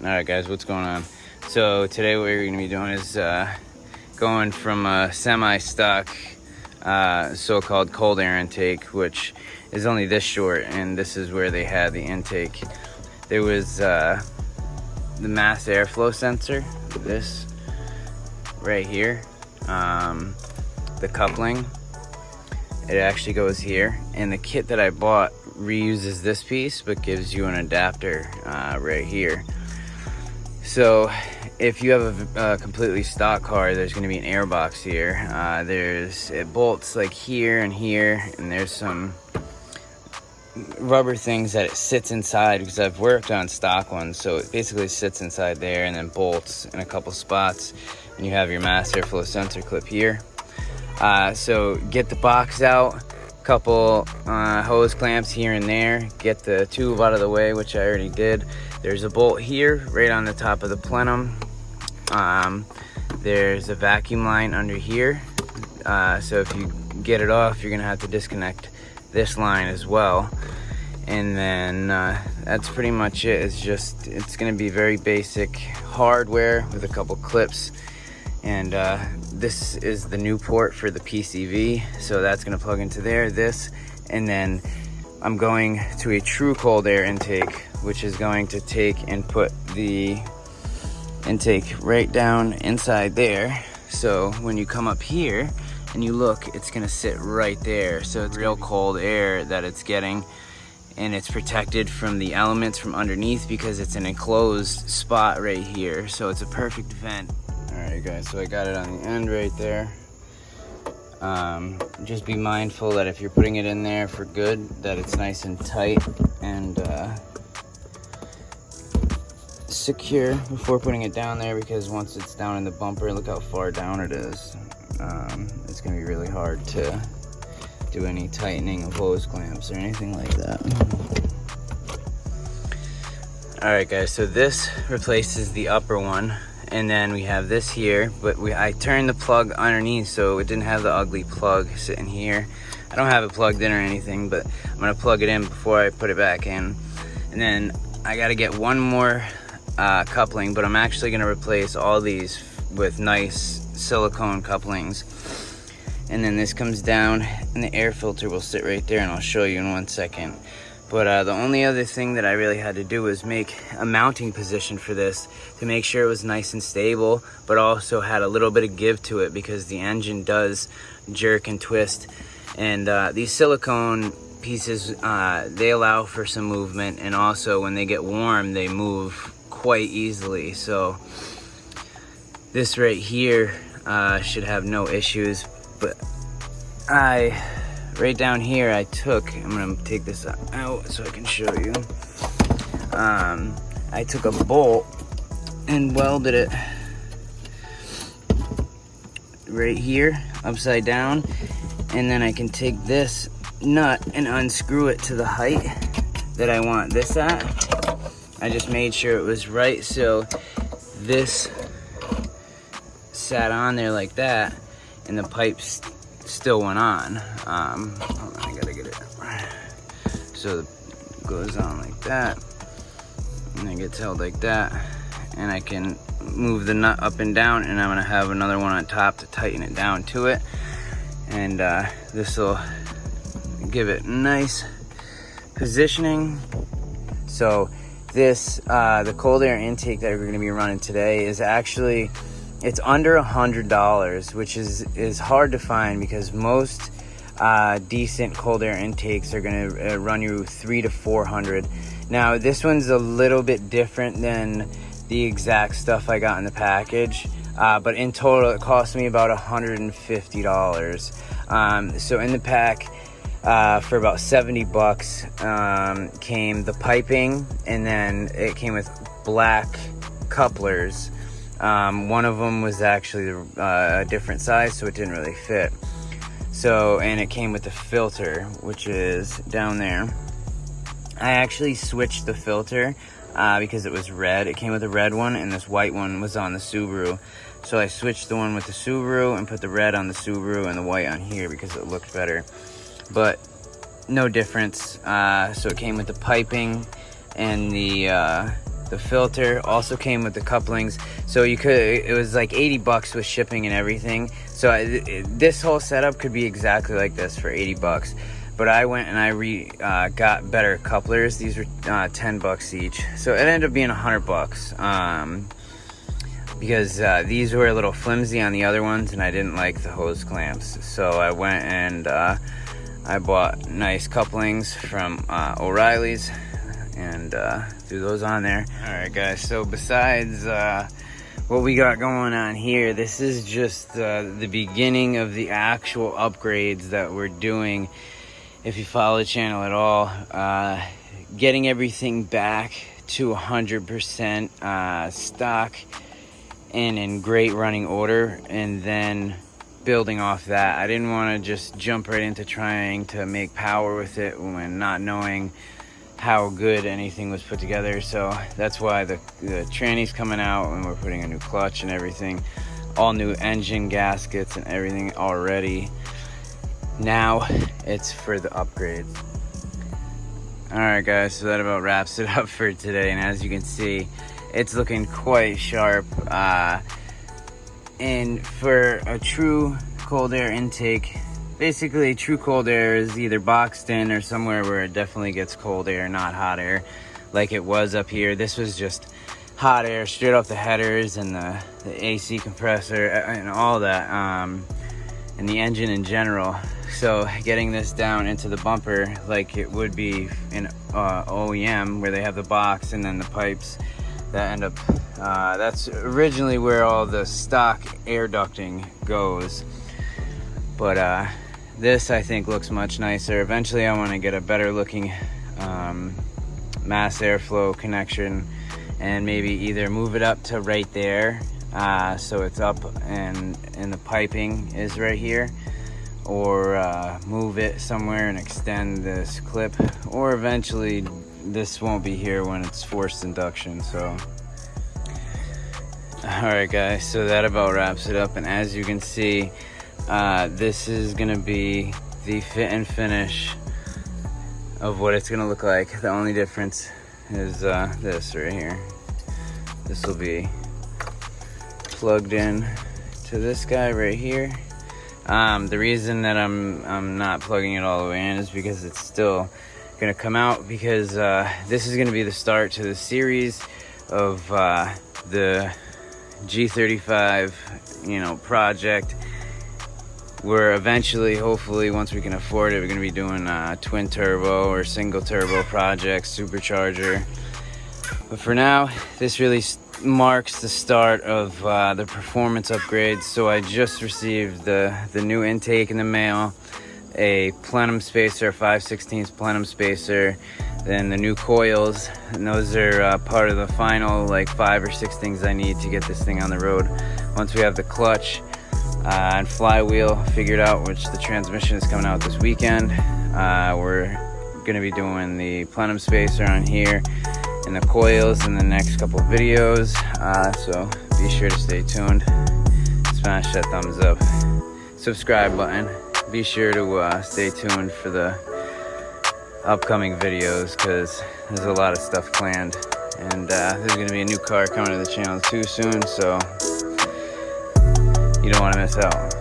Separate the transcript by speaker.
Speaker 1: Alright guys, what's going on? So today what we're going to be doing is going from a semi-stock so-called cold air intake, which is only this short, and this is where they had the intake. There was the mass airflow sensor, this right here, the coupling, it actually goes here, and the kit that I bought reuses this piece but gives you an adapter right here. So if you have a completely stock car, there's going to be an air box here. It bolts like here, and there's some rubber things that it sits inside, because I've worked on stock ones. So it basically sits inside there and then bolts in a couple spots, and you have your mass airflow sensor clip here. So get the box out, couple hose clamps here and there, get the tube out of the way, which I already did. There's a bolt here right on the top of the plenum. There's a vacuum line under here, so if you get it off, you're gonna have to disconnect this line as well. And then that's pretty much it. It's gonna be very basic hardware with a couple clips. And this is the new port for the PCV, so that's going to plug into there, and then I'm going to a true cold air intake, which is going to take and put the intake right down inside there. So when you come up here and you look, it's going to sit right there. So it's real cold air that it's getting, and it's protected from the elements from underneath because it's an enclosed spot right here. So it's a perfect vent. Alright guys, so I got it on the end right there. Just be mindful that if you're putting it in there for good, that it's nice and tight and secure before putting it down there, because once it's down in the bumper, look how far down it is. It's going to be really hard to do any tightening of hose clamps or anything like that. Alright guys, so this replaces the upper one. And then we have this here, but I turned the plug underneath so it didn't have the ugly plug sitting here. I don't have it plugged in or anything, but I'm gonna plug it in before I put it back in. And then I gotta get one more coupling, but I'm actually gonna replace all these with nice silicone couplings. And then this comes down, and the air filter will sit right there, and I'll show you in 1 second. But the only other thing that I really had to do was make a mounting position for this to make sure it was nice and stable, but also had a little bit of give to it, because the engine does jerk and twist. And these silicone pieces, they allow for some movement, and also when they get warm, they move quite easily. So this right here should have no issues. But right down here, I'm gonna take this out so I can show you. I took a bolt and welded it right here, upside down, and then I can take this nut and unscrew it to the height that I want this at. I just made sure it was right, so this sat on there like that, and the pipes still went on. Hold on, I gotta get it. So it goes on like that, and it gets held like that, and I can move the nut up and down, and I'm gonna have another one on top to tighten it down to it. And this will give it nice positioning. So this, the cold air intake that we're gonna be running today is actually, it's under $100, which is hard to find, because most decent cold air intakes are gonna run you $300 to $400. Now this one's a little bit different than the exact stuff I got in the package, but in total it cost me about $150. So in the pack, for about $70 came the piping, and then it came with black couplers. One of them was actually a different size, so it didn't really fit. So, and it came with the filter, which is down there. I actually switched the filter because it was red. It came with a red one, and this white one was on the Subaru. So I switched the one with the Subaru and put the red on the Subaru and the white on here because it looked better. But no difference. So it came with the piping and the the filter, also came with the couplings. So you could, it was like 80 bucks with shipping and everything. So this whole setup could be exactly like this for 80 bucks. But I went and I got better couplers. These were 10 bucks each. So it ended up being 100 bucks. Because these were a little flimsy on the other ones and I didn't like the hose clamps. So I went and I bought nice couplings from O'Reilly's and threw those on there. All right, guys, so besides what we got going on here, this is just the beginning of the actual upgrades that we're doing. If you follow the channel at all, getting everything back to 100% stock and in great running order, and then building off that. I didn't want to just jump right into trying to make power with it when not knowing how good anything was put together. So that's why the tranny's coming out, and we're putting a new clutch and everything, all new engine gaskets and everything already. Now it's for the upgrades. All right, guys, so that about wraps it up for today. And as you can see, it's looking quite sharp. And for a true cold air intake, basically true cold air is either boxed in or somewhere where it definitely gets cold air, not hot air like it was up here. This was just hot air straight off the headers and the AC compressor and all that, and the engine in general. So getting this down into the bumper like it would be in OEM, where they have the box and then the pipes that end up, that's originally where all the stock air ducting goes. But this I think looks much nicer. Eventually I want to get a better looking mass airflow connection and maybe either move it up to right there, so it's up and the piping is right here, or move it somewhere and extend this clip, or eventually this won't be here when it's forced induction. So all right, guys, so that about wraps it up. And as you can see, this is gonna be the fit and finish of what it's gonna look like. The only difference is this right here. This will be plugged in to this guy right here. The reason that I'm not plugging it all the way in is because it's still gonna come out, because this is gonna be the start to the series of the G35 project, where eventually, hopefully, once we can afford it, we're gonna be doing twin turbo or single turbo projects, supercharger. But for now, this really marks the start of the performance upgrades. So I just received the new intake in the mail, a plenum spacer, 5/16 plenum spacer, then the new coils, and those are part of the final like 5 or 6 things I need to get this thing on the road. Once we have the clutch and flywheel figured out, which the transmission is coming out this weekend, we're gonna be doing the plenum spacer on here and the coils in the next couple videos. So be sure to stay tuned, smash that thumbs up, subscribe button. Be sure to stay tuned for the upcoming videos, because there's a lot of stuff planned, and there's going to be a new car coming to the channel too soon, so you don't want to miss out.